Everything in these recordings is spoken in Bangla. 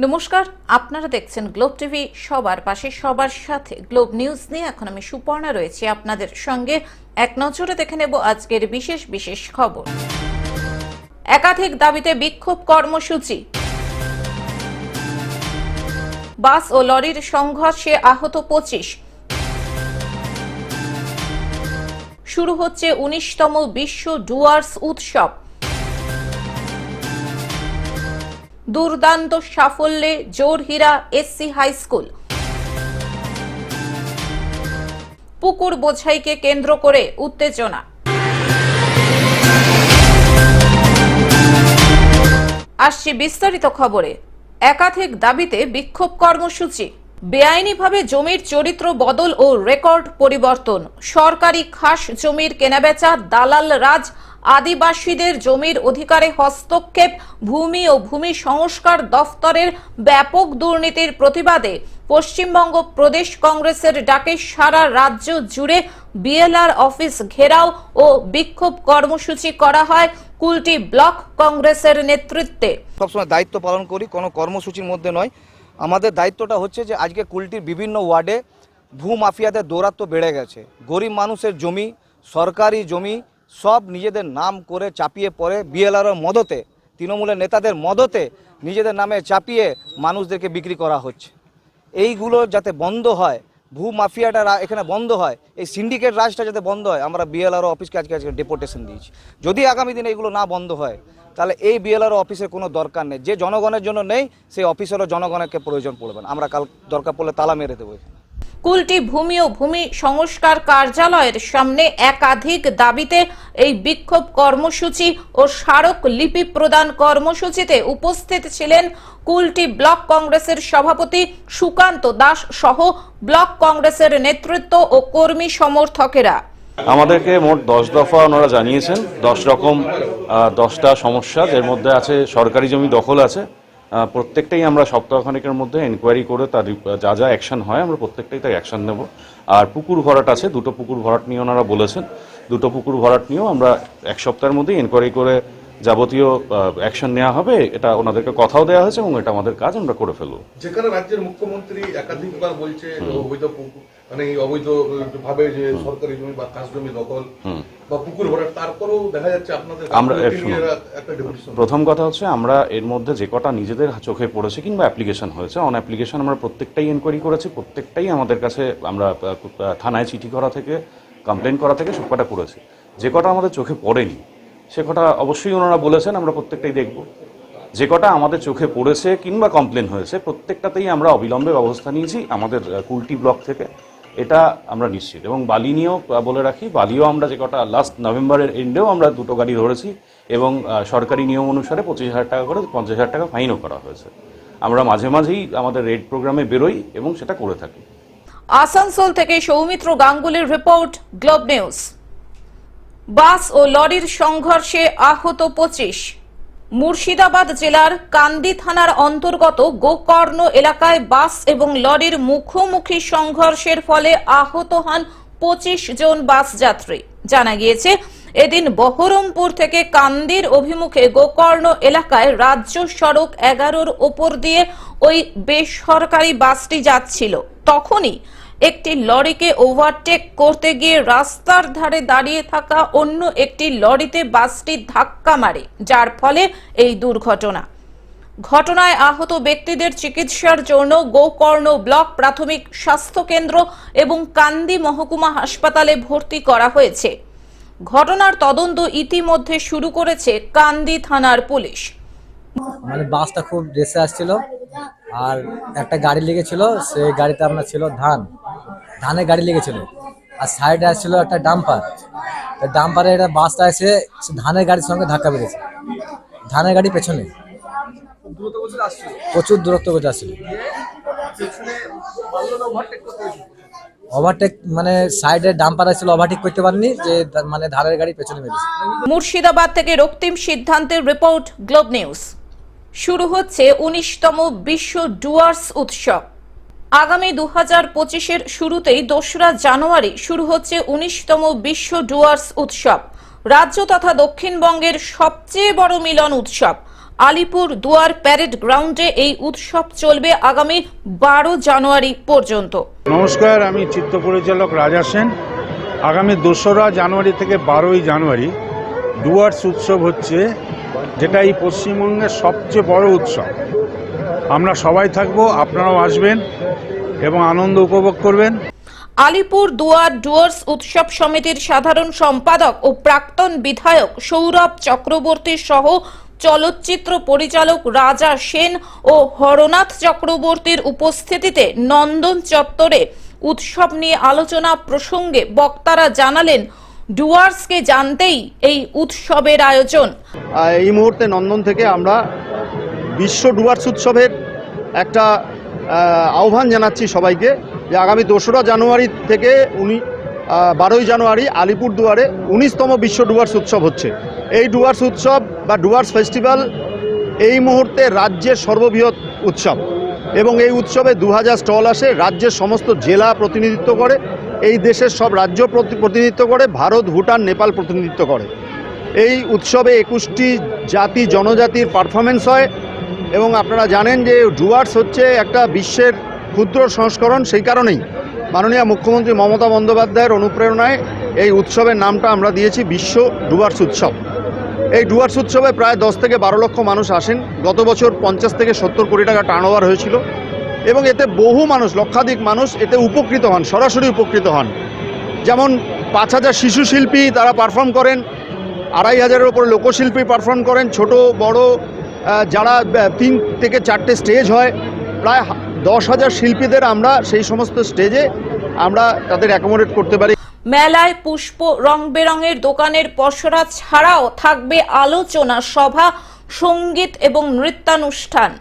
নমস্কার, আপনারা দেখছেন গ্লোব টিভি, সবার পাশে সবার সাথে। গ্লোব নিউজ নিয়ে এখন আমি সুপর্ণা রয়েছি আপনাদের সঙ্গে। এক নজরে দেখে নেব আজকের বিশেষ বিশেষ খবর। একাধিক দাবিতে বিক্ষোভ কর্মসূচি। বাস ও লরির সংঘর্ষে আহত 25। শুরু হচ্ছে 19তম বিশ্ব ডুয়ার্স উৎসব। দুর্দান্ত সাফল্যে জোরহীরা এসসি হাই স্কুল। পুকুর বোঝাইকে কেন্দ্র করে উত্তেজনা। আসছে বিস্তারিত খবরে। একাধিক দাবিতে বিক্ষোভ কর্মসূচি। বেআইনিভাবে জমির চরিত্র বদল ও রেকর্ড পরিবর্তন, সরকারি খাস জমির কেনাবেচা, দালাল রাজ, আদিবাসীদের জমির অধিকারে হস্তক্ষেপ, ভূমি ও ভূমি সংস্কার দফতরের ব্যাপক দুর্নীতির প্রতিবাদে পশ্চিমবঙ্গ প্রদেশ কংগ্রেসের ডাকে সারা রাজ্য জুড়ে বিএলআর অফিস ঘেরাও ও বিক্ষোভ কর্মসূচি করা হয় কুলটি ব্লক কংগ্রেসের নেতৃত্বে। সবসময় দায়িত্ব পালন করি, কোনো কর্মসূচির মধ্যে নয়। আমাদের দায়িত্বটা হচ্ছে যে আজকে কুলটির বিভিন্ন ওয়ার্ডে ভূ মাফিয়াদের দৌরাত্ম্য বেড়ে গেছে। গরিব মানুষের জমি, সরকারি জমি সব নিজেদের নাম করে চাপিয়ে পড়ে বিএলআরের মদতে, তৃণমূলের নেতাদের মদতে নিজেদের নামে চাপিয়ে মানুষদেরকে বিক্রি করা হচ্ছে। এইগুলো যাতে বন্ধ হয়, ভূ মাফিয়াটা এখানে বন্ধ হয়, এই সিন্ডিকেট রাজটা যাতে বন্ধ হয়, আমরা বিএলআর অফিসকে আজকে ডেপুটেশন দিয়েছি। যদি আগামী দিনে এগুলো না বন্ধ হয় তাহলে এই বিএলআর অফিসের কোনো দরকার নেই। যে জনগণের জন্য নেই সেই অফিসেরও জনগণকে প্রয়োজন পড়বে না। আমরা কাল দরকার পড়লে তালা মেরে দেবো। কুলটি ভূমি ও ভূমি সংস্কার কার্যালয়ের সামনে একাধিক দাবিতে এই বিক্ষোভ কর্মসূচি ও স্মারক লিপি প্রদান কর্মসূচিতে উপস্থিত ছিলেন কুলটি ব্লক কংগ্রেসের সভাপতি সুকান্ত দাস সহ ব্লক কংগ্রেসের নেতৃত্ব ও কর্মী সমর্থকেরা। আমাদেরকে মোট 10 দফা ওনারা জানিয়েছেন, 10 রকম 10টা সমস্যা, এর মধ্যে আছে সরকারি জমি দখল আছে। প্রত্যেকটাই আমরা সপ্তাহখানেকের মধ্যে এনকোয়ারি করে তার যা যা অ্যাকশন হয় আমরা প্রত্যেকটাই তাই অ্যাকশন নেব। আর পুকুর ভরাট আছে, 2টো পুকুর ভরাট নিয়ে ওনারা বলেছেন, 2টো পুকুর ভরাট নিয়েও আমরা এক সপ্তাহের মধ্যে এনকোয়ারি করে যাবতীয় অ্যাকশন নেওয়া হবে। এটা ওনাদেরকে কথাও দেওয়া হয়েছে এবং এটা আমাদের কাজ, আমরা করে ফেলবো। যেখানে রাজ্যের মুখ্যমন্ত্রী একাধিকবার বলছে অবৈধ ভাবে যে সরকারি জমি বা খাস জমি দখল বা পুকুর ভরাট, তারপরেও দেখা যাচ্ছে আপনাদের প্রথম কথা হচ্ছে আমরা এর মধ্যে যে কটা নিজেদের চোখে পড়েছে কিংবা অ্যাপ্লিকেশন হয়েছে, অন অ্যাপ্লিকেশন আমরা প্রত্যেকটাই এনকোয়ারি করেছি, প্রত্যেকটাই আমাদের কাছে আমরা থানায় চিঠি করা থেকে কমপ্লেন করা থেকে সব কটা করেছি। যে কটা আমাদের চোখে পড়েনি সে কটা অবশ্যই ওনারা বলেছেন আমরা প্রত্যেকটাই দেখব। যে কটা আমাদের চোখে পড়েছে কিংবা কমপ্লেন হয়েছে প্রত্যেকটাতেই আমরা অবিলম্বে ব্যবস্থা নিয়েছি আমাদের কুলটি ব্লক থেকে, এটা আমরা নিশ্চিত। এবং বালি নিয়েও বলে রাখি, বালিও আমরা যে কটা লাস্ট নভেম্বরের এন্ডেও আমরা 2টো গাড়ি ধরেছি এবং সরকারি নিয়ম অনুসারে 25,000 টাকা করে 50,000 টাকা ফাইনও করা হয়েছে। আমরা মাঝে মাঝেই আমাদের রেড প্রোগ্রামে বেরোই এবং সেটা করে থাকি। আসানসোল থেকে সৌমিত্র গাঙ্গুলির রিপোর্ট, গ্লোব নিউজ। বাস ও লরির সংঘর্ষে আহত 25। মুর্শিদাবাদ জেলার কান্দি থানার অন্তর্গত গোকর্ণ এলাকায় বাস এবং লরির মুখোমুখি সংঘর্ষের ফলে আহত হন 25 জন বাস যাত্রী। জানা গিয়েছে এদিন বহরমপুর থেকে কান্দির অভিমুখে গোকর্ণ এলাকায় রাজ্য সড়ক 11-র ওপর দিয়ে ওই বেসরকারি বাসটি যাচ্ছিল। তখনই একটি লরিকে ওভারটেক করতে গিয়ে রাস্তার ধারে দাঁড়িয়ে থাকা অন্য একটি লরিতে বাসটি ধাক্কা মারে, যার ফলে এই দুর্ঘটনা। ঘটনায় আহত ব্যক্তিদের চিকিৎসার জন্য গোকর্ণ ব্লক প্রাথমিক স্বাস্থ্য কেন্দ্র এবং কান্দি মহকুমা হাসপাতালে ভর্তি করা হয়েছে। ঘটনার তদন্ত ইতিমধ্যে শুরু করেছে কান্দি থানার পুলিশ। মানে বাসটা খুব রেসে আসছিল আর একটা গাড়ি লেগেছিল, সেই গাড়িতে আপনার ছিল ধানের গাড়ি লেগেছিল আর সাইডে আসছিল একটা ডাম্পার। ডাম্পারে একটা বাসটা এসে ধানের গাড়ির সঙ্গে ধাক্কা মেরেছে, ধানের গাড়ি পেছনে প্রচুর দূরত্ব করে আসছিল। ওভারটেক মানে সাইডে ডাম্পার আসছিল, ওভারটেক করতে পারেনি, যে মানে ধানের গাড়ি পেছনে মেরেছে। মুর্শিদাবাদ থেকে রক্তিম সিদ্ধান্তের রিপোর্ট, গ্লোব নিউজ। শুরু হচ্ছে 19তম বিশ্ব ডুয়ার্স উৎসব। আগামী 2025-এর শুরুতেই 2রা জানুয়ারি শুরু হচ্ছে 19তম বিশ্ব ডুয়ার্স উৎসব, রাজ্য তথা দক্ষিণবঙ্গের সবচেয়ে বড় মিলন উৎসব। আলিপুর দুয়ার প্যারেড গ্রাউন্ডে এই উৎসব চলবে আগামী 12 জানুয়ারি পর্যন্ত। নমস্কার, আমি চিত্র পরিচালক রাজা সেন। আগামী 2রা জানুয়ারি থেকে 12ই জানুয়ারি ডুয়ার্স উৎসব হচ্ছে, যেটা এই পশ্চিমবঙ্গের সবচেয়ে বড় উৎসব। আমরা সবাই থাকবো, আপনারাও আসবেন এবং আনন্দ উপভোগ করবেন। আলিপুর দুয়ার ডুয়ার্স উৎসব সমিতির সাধারণ সম্পাদক ও প্রাক্তন বিধায়ক সৌরভ চক্রবর্তী সহ চলচ্চিত্র পরিচালক রাজা সেন ও হরনাথ চক্রবর্তীর উপস্থিতিতে নন্দন চত্বরে উৎসব নিয়ে আলোচনা প্রসঙ্গে বক্তারা জানালেন, ডুয়ার্সকে জানতেই এই উৎসবের আয়োজন। এই মুহূর্তে নন্দন থেকে আমরা বিশ্ব ডুয়ার্স উৎসবের একটা আহ্বান জানাচ্ছি সবাইকে, যে আগামী 2রা জানুয়ারি থেকে 12ই জানুয়ারি আলিপুরদুয়ারে 19তম বিশ্ব ডুয়ার্স উৎসব হচ্ছে। এই ডুয়ার্স উৎসব বা ডুয়ার্স ফেস্টিভ্যাল এই মুহূর্তে রাজ্যের সর্ববৃহৎ উৎসব এবং এই উৎসবে 2000 স্টল আসে। রাজ্যের সমস্ত জেলা প্রতিনিধিত্ব করে, এই দেশের সব রাজ্য প্রতিনিধিত্ব করে, ভারত, ভুটান, নেপাল প্রতিনিধিত্ব করে। এই উৎসবে 21টি জাতি জনজাতির পারফরমেন্স হয় এবং আপনারা জানেন যে ডুয়ার্স হচ্ছে একটা বিশ্বের ক্ষুদ্র সংস্করণ। সেই কারণেই মাননীয় মুখ্যমন্ত্রী মমতা বন্দ্যোপাধ্যায়ের অনুপ্রেরণায় এই উৎসবের নামটা আমরা দিয়েছি বিশ্ব ডুয়ার্স উৎসব। এই ডুয়ার্স উৎসবে প্রায় 10 থেকে 12 লক্ষ মানুষ আসেন। গত বছর 50 থেকে 70 কোটি টাকা টার্নওভার হয়েছিল এবং এতে বহু মানুষ, লক্ষাধিক মানুষ এতে উপকৃত হন, সরাসরি উপকৃত হন। যেমন 5000 শিশু শিল্পী তারা পারফর্ম করেন, 2500-এর ওপরে লোকশিল্পী পারফর্ম করেন, ছোট বড় যারা 3 থেকে 4টে স্টেজ হয়, প্রায় 10,000 শিল্পীদের আমরা সেই সমস্ত স্টেজে আমরা তাদের অ্যাকোমোডেট করতে পারি। মেলায় পুষ্প, রং বেরঙের দোকানের পসরা ছাড়াও থাকবে আলোচনা সভা, সঙ্গীত এবং নৃত্যানুষ্ঠান।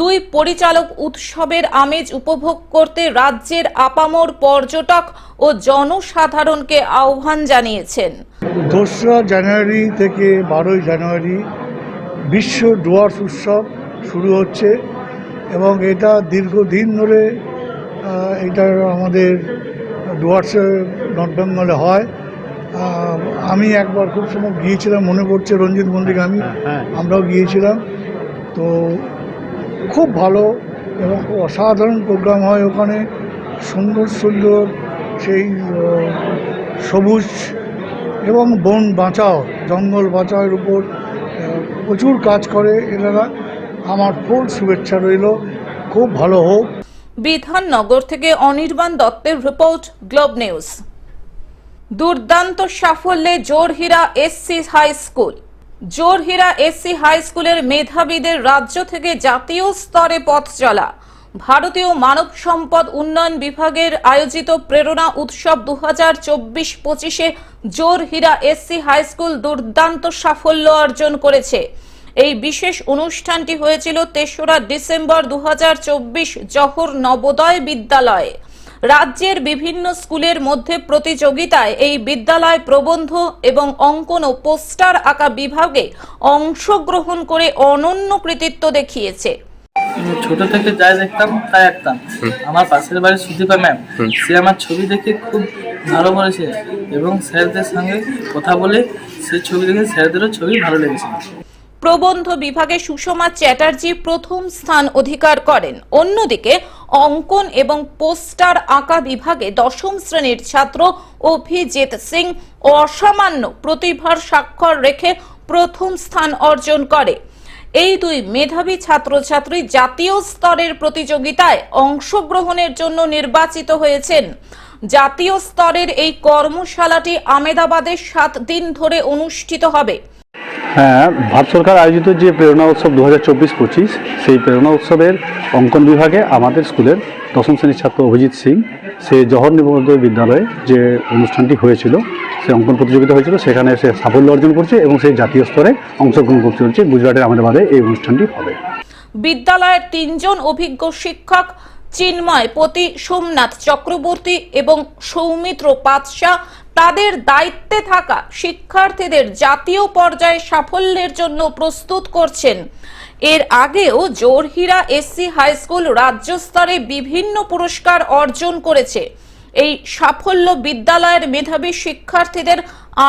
দুই পরিচালক উৎসবের আমেজ উপভোগ করতে রাজ্যের আপামর পর্যটক ও জনসাধারণকে আহ্বান জানিয়েছেন। 2রা জানুয়ারি থেকে 12ই জানুয়ারি বিশ্ব ডুয়ার্স উৎসব শুরু হচ্ছে এবং এটা দীর্ঘদিন ধরে এটা আমাদের ডুয়ার্সে নর্থ বেঙ্গলে হয়। আমি একবার খুব সময় গিয়েছিলাম, মনে পড়ছে রঞ্জিত মল্লিক, আমরাও গিয়েছিলাম। তো খুব ভালো এবং খুব অসাধারণ প্রোগ্রাম হয় ওখানে। সুন্দর সুন্দর সেই সবুজ এবং বন বাঁচাও, জঙ্গল বাঁচাওয়ের উপর প্রচুর কাজ করে এনারা। আমার ফুল শুভেচ্ছা রইল, খুব ভালো হোক। বিধাননগর থেকে অনির্বাণ দত্তের রিপোর্ট, গ্লোব নিউজ। দুর্দান্ত সাফল্যে Jorhira SC high school. Jorhira SC high স্কুলের মেধাবীদের রাজ্য থেকে জাতীয় স্তরে পথ চলা। ভারতীয় মানব সম্পদ উন্নয়ন বিভাগের আয়োজিত প্রেরণা উৎসব 2024-25-এ জোরহীরা এসসি হাই স্কুল দুর্দান্ত সাফল্য অর্জন করেছে। এই বিশেষ অনুষ্ঠানটি হয়েছিল 3রা ডিসেম্বর 2024 জহর নবোদয় বিদ্যালয়ে। রাজ্যের বিভিন্ন স্কুলের মধ্যে প্রতিযোগিতায় এই বিদ্যালয় প্রবন্ধ এবং অঙ্কন ও পোস্টার আঁকা বিভাগে অংশগ্রহণ করে অনন্য কৃতিত্ব দেখিয়েছে। ছোট থেকে যাই দেখতাম তাই আঁকতাম। আমার পাশের বাড়ির সুদীপা ম্যাম, সে আমার ছবি দেখে খুব ভালো বলেছে এবং স্যারদের সঙ্গে কথা বলে সেই ছবি দেখে স্যারদেরও ছবি ভালো লেগেছে। প্রবন্ধ বিভাগে সুষমা চ্যাটার্জি প্রথম স্থান অধিকার করেন। অন্যদিকে অঙ্কন এবং পোস্টার আঁকা বিভাগে 10ম শ্রেণীর ছাত্র অভিজিৎ সিং অসামান্য প্রতিভার স্বাক্ষর রেখে প্রথম স্থান অর্জন করে। এই দুই মেধাবী ছাত্রছাত্রী জাতীয় স্তরের প্রতিযোগিতায় অংশগ্রহণের জন্য নির্বাচিত হয়েছেন। জাতীয় স্তরের এই কর্মশালাটি আমেদাবাদে 7 দিন ধরে অনুষ্ঠিত হবে। হ্যাঁ, ভারত সরকার আয়োজিত যে প্রেরণা উৎসব 2024-25, সেই প্রেরণা উৎসবের অঙ্কন বিভাগে আমাদের স্কুলের 10ম শ্রেণীর ছাত্র অভিজিৎ সিং, সে জওহর নবোদয় বিদ্যালয়ে যে অনুষ্ঠানটি হয়েছিল, সে অঙ্কন প্রতিযোগিতা হয়েছিল, সেখানে সে সাফল্য অর্জন করছে এবং সেই জাতীয় স্তরে অংশগ্রহণ করতে হচ্ছে। গুজরাটের আহমেদাবাদে এই অনুষ্ঠানটি হবে। বিদ্যালয়ের 3 জন অভিজ্ঞ শিক্ষক চিন্ময় পতি, সোমনাথ চক্রবর্তী এবং সৌমিত্র পাতশা তাদের দায়িত্বে থাকা শিক্ষার্থীদের জাতীয় পর্যায়ে সাফল্যের জন্য প্রস্তুত করছেন। এর আগেও জোরহীরা এসসি হাই স্কুল রাজ্য স্তরে বিভিন্ন পুরস্কার অর্জন করেছে। এই সাফল্য বিদ্যালয়ের মেধাবী শিক্ষার্থীদের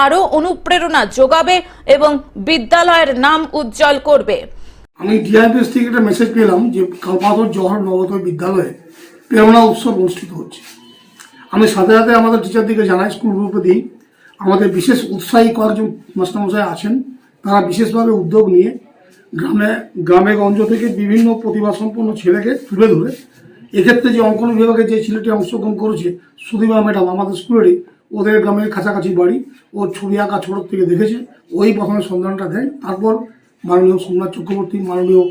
আরও অনুপ্রেরণা যোগাবে এবং বিদ্যালয়ের নাম উজ্জ্বল করবে। আমি ডিআইপিএস থেকে একটা মেসেজ পেলাম যে কালপাথর জওহর নবোদয় বিদ্যালয়ে প্রেরণা উৎসব অনুষ্ঠিত হচ্ছে। আমি সাথে সাথে আমাদের টিচারদেরকে জানাই, স্কুল গ্রুপে দিই, আমাদের বিশেষ উৎসাহী কয়েকজন মাস্টারমশাই আছেন, তারা বিশেষভাবে উদ্যোগ নিয়ে গ্রামে গঞ্জ থেকে বিভিন্ন প্রতিভা সম্পন্ন ছেলেকে তুলে ধরে, এক্ষেত্রে যে অঙ্কন বিভাগে যে ছেলেটি অংশগ্রহণ করেছে সুদীপা ম্যাডাম, আমাদের স্কুলেরই, ওদের গ্রামের কাছাকাছি বাড়ি, ওর ছবি আঁকা ছোটোর থেকে দেখেছে, ওই প্রথমে সন্ধানটা দেয়। তারপর মাননীয় সোমনাথ চক্রবর্তী, মাননীয়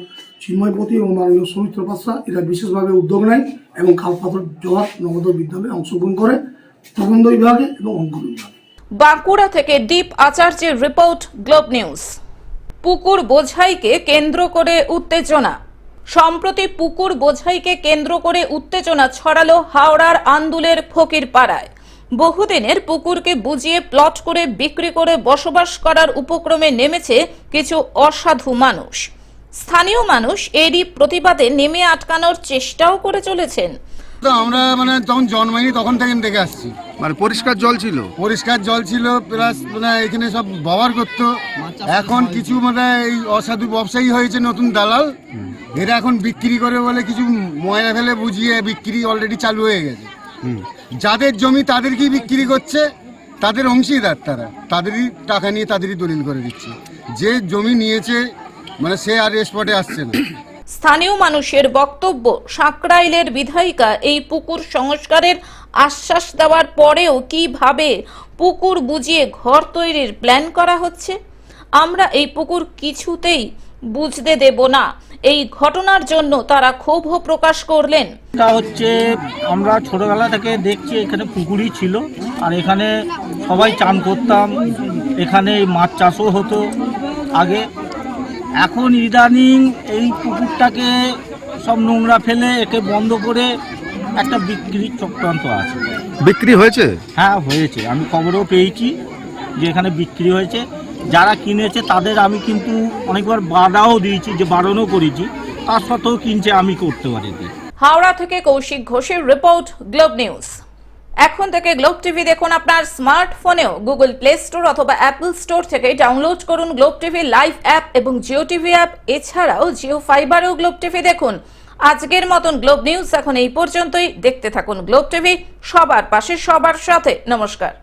চিন্ময়পতি এবং মাননীয় সৌমিত্র পাশা এরা বিশেষভাবে উদ্যোগ নেয় এবং কালপাথর জওহর নবোদয় বিদ্যালয়ে অংশগ্রহণ করে প্রবন্ধ বিভাগে এবং অঙ্কন বিভাগে। বাঁকুড়া থেকে দীপ আচার্যের রিপোর্ট, গ্লোব নিউজ। পুকুর বোঝাইকে কেন্দ্র করে উত্তেজনা। সম্প্রতি পুকুর বোঝাইকে কেন্দ্র করে উত্তেজনা ছড়ালো হাওড়ার আন্দুলের ফকিরপাড়ায়। বহুদিনের পুকুরকে বুঝিয়ে প্লট করে বিক্রি করে বসবাস করার উপক্রমে নেমেছে কিছু অসাধু মানুষ। স্থানীয় মানুষ এরই প্রতিবাদে নেমে আটকানোর চেষ্টাও করে চলেছেন। আমরা যখন জন্মাইনি তখন থেকে দেখে আসছি, পরিষ্কার জল ছিল, পরিষ্কার জল ছিল, প্লাস এখানে সব ব্যবহার করতো। এখন কিছু এই অসাধু ব্যবসায়ী হয়েছে, নতুন দালাল, এরা এখন বিক্রি করে বলে কিছু ময়লা ফেলে বুঝিয়ে বিক্রি অলরেডি চালু হয়ে গেছে। যাদের জমি তাদেরকেই বিক্রি করছে, তাদের অংশীদার তারা, তাদেরই টাকা নিয়ে তাদেরই দলিল করে দিচ্ছে। যে জমি নিয়েছে সে আর স্পটে আসছে না। স্থানীয় মানুষের বক্তব্য, সাঁকরাইলের বিধায়িকা এই পুকুর সংস্কারের আশ্বাস দেওয়ার পরেও কিভাবে পুকুর বুঝিয়ে ঘর তৈরির প্ল্যান করা হচ্ছে। আমরা এই পুকুর কিছুতেই বুঝতে দেব না। এই ঘটনার জন্য তারা ক্ষোভ প্রকাশ করলেন। এটা হচ্ছে, আমরা ছোটবেলা থেকে দেখছি এখানে পুকুরই ছিল, আর এখানে সবাই চান করতাম, এখানে মাছ চাষও হতো আগে। এখন ইদানিং এই পুকুরটাকে সব নোংরা ফেলে একে বন্ধ করে একটা বিক্রির চক্রান্ত আছে। বিক্রি হয়েছে? হ্যাঁ হয়েছে, আমি খবরও পেয়েছি যে এখানে বিক্রি হয়েছে। যারা কিনেছে তাদের আমি কিন্তু অনেকবার বাধাও দিয়েছি, যে বারণও করেছি, তার সত্ত্বেও কিনছে, আমি করতে পারিনি। হাওড়া থেকে কৌশিক ঘোষের রিপোর্ট, গ্লোব নিউজ। এখন থেকে গ্লোব টিভি দেখুন আপনার স্মার্টফোনেও। গুগল প্লে স্টোর অথবা অ্যাপল স্টোর থেকে ডাউনলোড করুন গ্লোব টিভি লাইভ অ্যাপ এবং জিও টিভি অ্যাপ। এছাড়াও জিও ফাইবারেও গ্লোব টিভি দেখুন। আজকের মতন গ্লোব নিউজ এখন এই পর্যন্তই। দেখতে থাকুন গ্লোব টিভি, সবার পাশে সবার সাথে। নমস্কার।